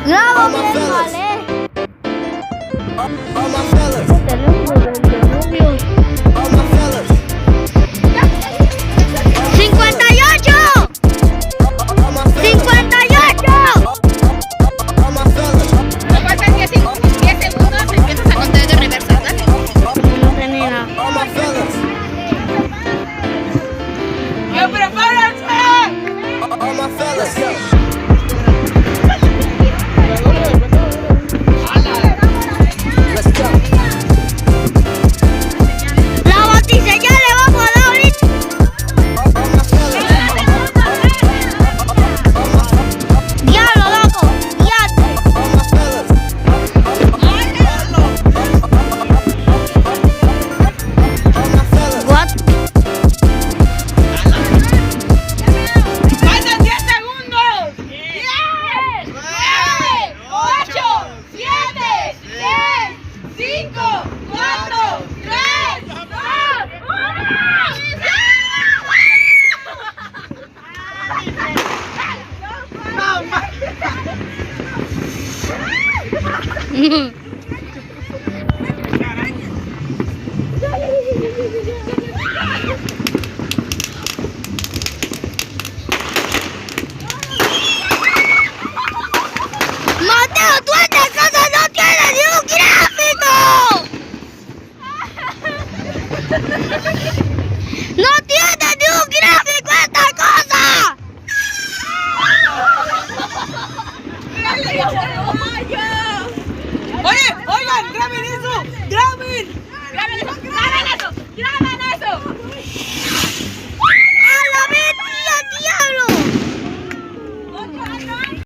Grabo bien, vale. All my fellas, Este teléfono del diluvio. all my fellas, 58. all my fellas, 58. all my fellas, Lo pasa es que si 10 segundos empiezas a contar de reversa, ¿sabes? No tenía. all my fellas, ¡Que prepárense! all my fellas. Let's go. La botella le vamos a dar ahorita. All my fellas, Diablo, loco. Diablo. all my fellas, all my fellas. What? ¡Faltan 10 segundos! 10, 9, 8, 7, 6, 5, 4, 3, 2, 1. Mateo, tú esta casa no tiene ni un gráfico. No tiene ni un gráfico esta cosa. Oye, oigan, graben eso, graben. Graben eso, graben eso, graben eso. ¡A la bestia, diablo!